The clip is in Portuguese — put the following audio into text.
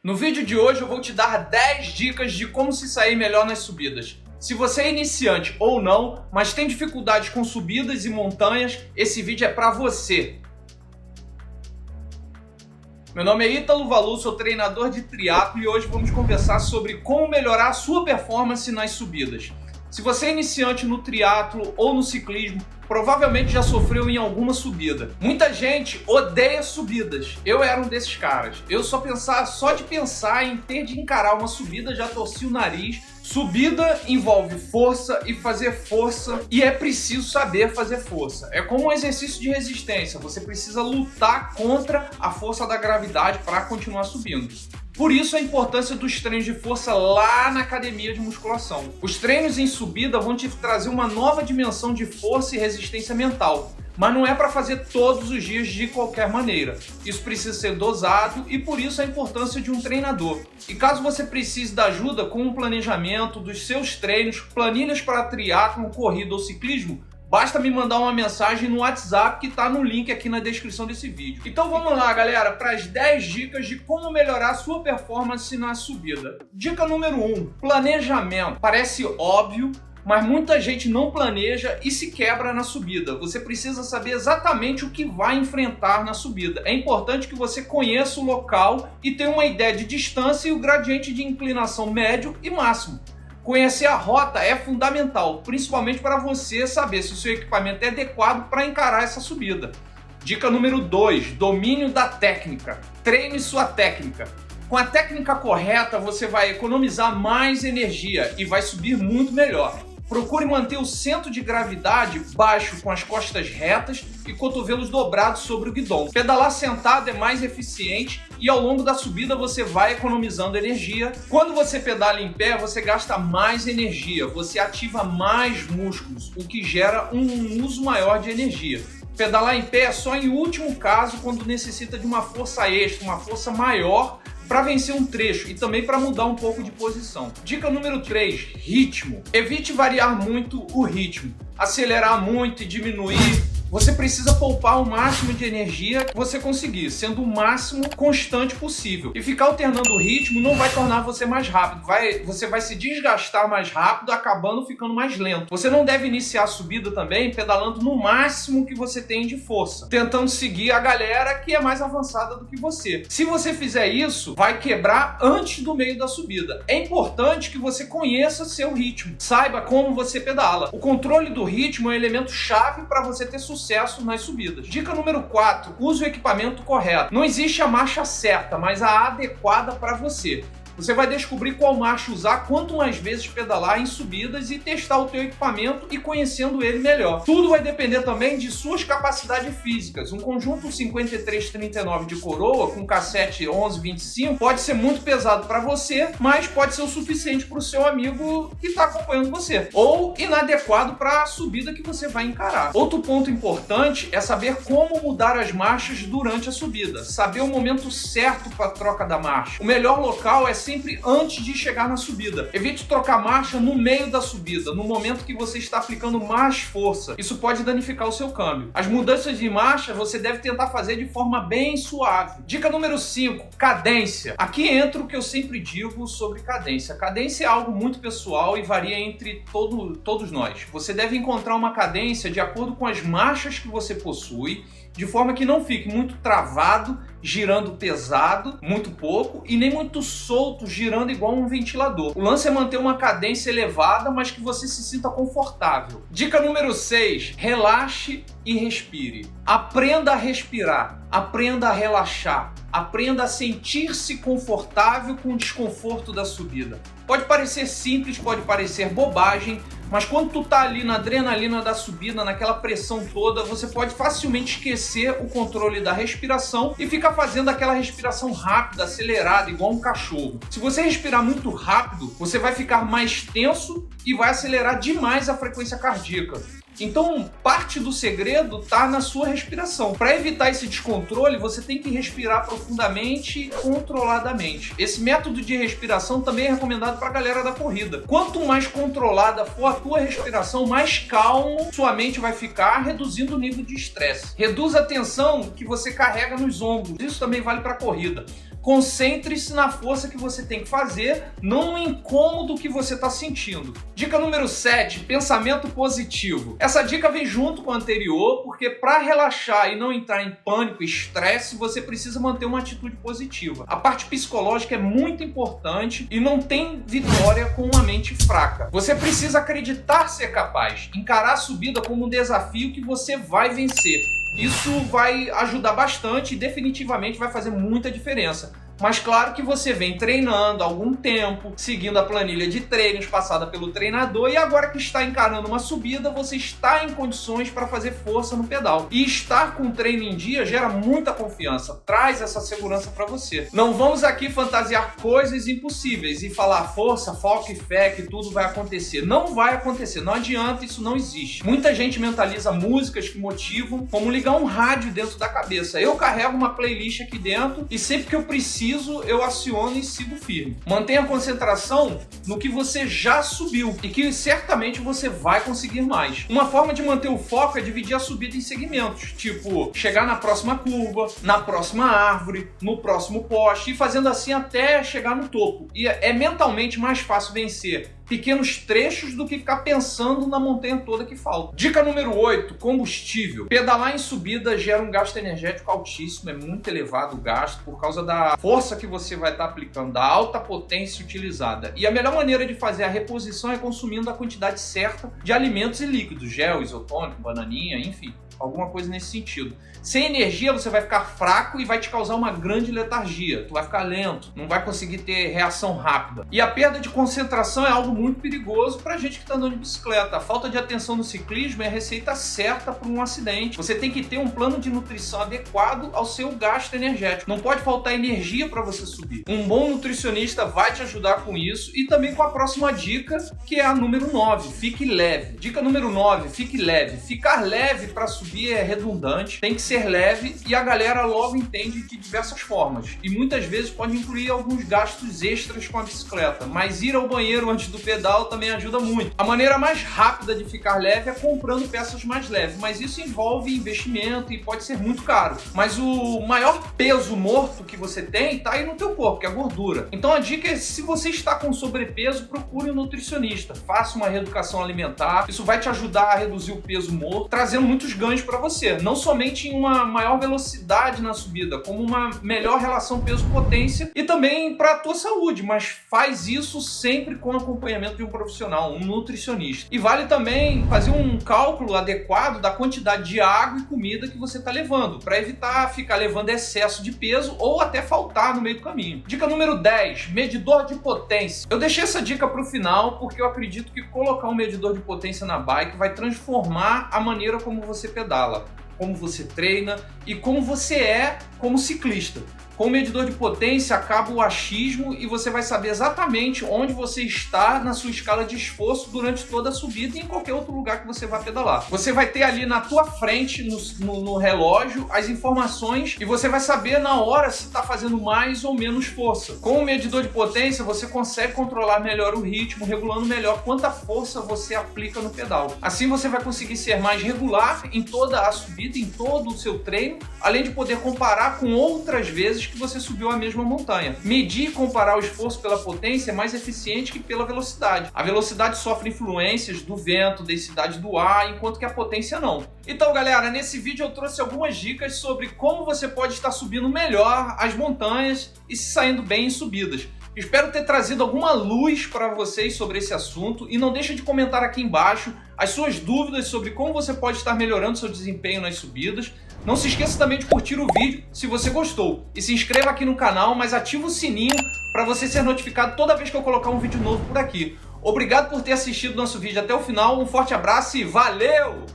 No vídeo de hoje eu vou te dar 10 dicas de como se sair melhor nas subidas. Se você é iniciante ou não, mas tem dificuldade com subidas e montanhas, esse vídeo é para você. Meu nome é Ítalo Valu, sou treinador de triatlo e hoje vamos conversar sobre como melhorar a sua performance nas subidas. Se você é iniciante no triatlo ou no ciclismo, provavelmente já sofreu em alguma subida. Muita gente odeia subidas. Eu era um desses caras. Eu só de pensar em ter de encarar uma subida já torci o nariz. Subida envolve força e fazer força, e é preciso saber fazer força. É como um exercício de resistência. Você precisa lutar contra a força da gravidade para continuar subindo. Por isso a importância dos treinos de força lá na academia de musculação. Os treinos em subida vão te trazer uma nova dimensão de força e resistência mental, mas não é para fazer todos os dias de qualquer maneira. Isso precisa ser dosado e por isso a importância de um treinador. E caso você precise da ajuda com o planejamento dos seus treinos, planilhas para triatlo, corrida ou ciclismo, basta me mandar uma mensagem no WhatsApp que está no link aqui na descrição desse vídeo. Então vamos lá, galera, para as 10 dicas de como melhorar a sua performance na subida. Dica número 1, planejamento. Parece óbvio, mas muita gente não planeja e se quebra na subida. Você precisa saber exatamente o que vai enfrentar na subida. É importante que você conheça o local e tenha uma ideia de distância e o gradiente de inclinação médio e máximo. Conhecer a rota é fundamental, principalmente para você saber se o seu equipamento é adequado para encarar essa subida. Dica número 2, domínio da técnica. Treine sua técnica. Com a técnica correta, você vai economizar mais energia e vai subir muito melhor. Procure manter o centro de gravidade baixo, com as costas retas e cotovelos dobrados sobre o guidão. Pedalar sentado é mais eficiente e ao longo da subida você vai economizando energia. Quando você pedala em pé, você gasta mais energia, você ativa mais músculos, o que gera um uso maior de energia. Pedalar em pé é só em último caso, quando necessita de uma força extra, uma força maior, para vencer um trecho e também para mudar um pouco de posição. Dica número 3, ritmo. Evite variar muito o ritmo, acelerar muito e diminuir. Você precisa poupar o máximo de energia que você conseguir, sendo o máximo constante possível. E ficar alternando o ritmo não vai tornar você mais rápido. Você vai se desgastar mais rápido, acabando ficando mais lento. Você não deve iniciar a subida também pedalando no máximo que você tem de força, tentando seguir a galera que é mais avançada do que você. Se você fizer isso, vai quebrar antes do meio da subida. É importante que você conheça seu ritmo, saiba como você pedala. O controle do ritmo é um elemento chave para você ter sucesso nas subidas. Dica número 4, use o equipamento correto. Não existe a marcha certa, mas a adequada para você. Você vai descobrir qual marcha usar, quanto mais vezes pedalar em subidas e testar o teu equipamento e conhecendo ele melhor. Tudo vai depender também de suas capacidades físicas. Um conjunto 53-39 de coroa com cassete 11-25 pode ser muito pesado para você, mas pode ser o suficiente para o seu amigo que está acompanhando você. Ou inadequado para a subida que você vai encarar. Outro ponto importante é saber como mudar as marchas durante a subida. Saber o momento certo para a troca da marcha. O melhor local é sempre antes de chegar na subida. Evite trocar marcha no meio da subida, no momento que você está aplicando mais força. Isso pode danificar o seu câmbio. As mudanças de marcha você deve tentar fazer de forma bem suave. Dica número 5, cadência. Aqui entra o que eu sempre digo sobre cadência. Cadência é algo muito pessoal e varia entre todos nós. Você deve encontrar uma cadência de acordo com as marchas que você possui, de forma que não fique muito travado, girando pesado, muito pouco, e nem muito solto, girando igual um ventilador. O lance é manter uma cadência elevada, mas que você se sinta confortável. Dica número 6, relaxe e respire. Aprenda a respirar, aprenda a relaxar, aprenda a sentir-se confortável com o desconforto da subida. Pode parecer simples, pode parecer bobagem, mas quando tu tá ali na adrenalina da subida, naquela pressão toda, você pode facilmente esquecer o controle da respiração e ficar fazendo aquela respiração rápida, acelerada, igual um cachorro. Se você respirar muito rápido, você vai ficar mais tenso e vai acelerar demais a frequência cardíaca. Então, parte do segredo está na sua respiração. Para evitar esse descontrole, você tem que respirar profundamente e controladamente. Esse método de respiração também é recomendado para a galera da corrida. Quanto mais controlada for a tua respiração, mais calmo sua mente vai ficar, reduzindo o nível de estresse. Reduz a tensão que você carrega nos ombros. Isso também vale para a corrida. Concentre-se na força que você tem que fazer, não no incômodo que você está sentindo. Dica número 7, pensamento positivo. Essa dica vem junto com a anterior, porque para relaxar e não entrar em pânico e estresse, você precisa manter uma atitude positiva. A parte psicológica é muito importante e não tem vitória com uma mente fraca. Você precisa acreditar ser capaz, encarar a subida como um desafio que você vai vencer. Isso vai ajudar bastante e definitivamente vai fazer muita diferença. Mas claro que você vem treinando há algum tempo, seguindo a planilha de treinos passada pelo treinador, e agora que está encarando uma subida, você está em condições para fazer força no pedal. E estar com o treino em dia gera muita confiança, traz essa segurança para você. Não vamos aqui fantasiar coisas impossíveis e falar força, foco e fé que tudo vai acontecer. Não vai acontecer, não adianta, isso não existe. Muita gente mentaliza músicas que motivam, como ligar um rádio dentro da cabeça. Eu carrego uma playlist aqui dentro e sempre que eu preciso, eu aciono e sigo firme. Mantenha a concentração no que você já subiu e que certamente você vai conseguir mais. Uma forma de manter o foco é dividir a subida em segmentos, tipo chegar na próxima curva, na próxima árvore, no próximo poste, e fazendo assim até chegar no topo. E é mentalmente mais fácil vencer pequenos trechos do que ficar pensando na montanha toda que falta. Dica número 8, combustível. Pedalar em subida gera um gasto energético altíssimo, é muito elevado o gasto por causa da força que você vai estar aplicando, da alta potência utilizada. E a melhor maneira de fazer a reposição é consumindo a quantidade certa de alimentos e líquidos, gel, isotônico, bananinha, enfim, alguma coisa nesse sentido. Sem energia você vai ficar fraco e vai te causar uma grande letargia. Tu vai ficar lento, não vai conseguir ter reação rápida. E a perda de concentração é algo muito perigoso pra gente que tá andando de bicicleta. A falta de atenção no ciclismo é a receita certa para um acidente. Você tem que ter um plano de nutrição adequado ao seu gasto energético. Não pode faltar energia para você subir. Um bom nutricionista vai te ajudar com isso e também com a próxima dica, que é a número 9, fique leve. Dica número 9, fique leve. Ficar leve para subir é redundante, tem que ser leve e a galera logo entende de diversas formas. E muitas vezes pode incluir alguns gastos extras com a bicicleta, mas ir ao banheiro antes do pedal também ajuda muito. A maneira mais rápida de ficar leve é comprando peças mais leves, mas isso envolve investimento e pode ser muito caro. Mas o maior peso morto que você tem tá aí no teu corpo, que é a gordura. Então a dica é, se você está com sobrepeso, procure um nutricionista, faça uma reeducação alimentar, isso vai te ajudar a reduzir o peso morto, trazendo muitos ganhos para você, não somente em uma maior velocidade na subida, como uma melhor relação peso-potência e também para a tua saúde, mas faz isso sempre com acompanhamento de um profissional, um nutricionista. E vale também fazer um cálculo adequado da quantidade de água e comida que você está levando, para evitar ficar levando excesso de peso ou até faltar no meio do caminho. Dica número 10, medidor de potência. Eu deixei essa dica para o final porque eu acredito que colocar um medidor de potência na bike vai transformar a maneira como você pedala, como você treina e como você é como ciclista. Com o medidor de potência acaba o achismo e você vai saber exatamente onde você está na sua escala de esforço durante toda a subida e em qualquer outro lugar que você vai pedalar. Você vai ter ali na tua frente, no relógio, as informações e você vai saber na hora se está fazendo mais ou menos força. Com o medidor de potência você consegue controlar melhor o ritmo, regulando melhor quanta força você aplica no pedal. Assim você vai conseguir ser mais regular em toda a subida, em todo o seu treino, além de poder comparar com outras vezes que você subiu a mesma montanha. Medir e comparar o esforço pela potência é mais eficiente que pela velocidade. A velocidade sofre influências do vento, densidade do ar, enquanto que a potência não. Então, galera, nesse vídeo eu trouxe algumas dicas sobre como você pode estar subindo melhor as montanhas e se saindo bem em subidas. Espero ter trazido alguma luz para vocês sobre esse assunto e não deixa de comentar aqui embaixo as suas dúvidas sobre como você pode estar melhorando seu desempenho nas subidas. Não se esqueça também de curtir o vídeo se você gostou e se inscreva aqui no canal, mas ativa o sininho para você ser notificado toda vez que eu colocar um vídeo novo por aqui. Obrigado por ter assistido nosso vídeo até o final, um forte abraço e valeu!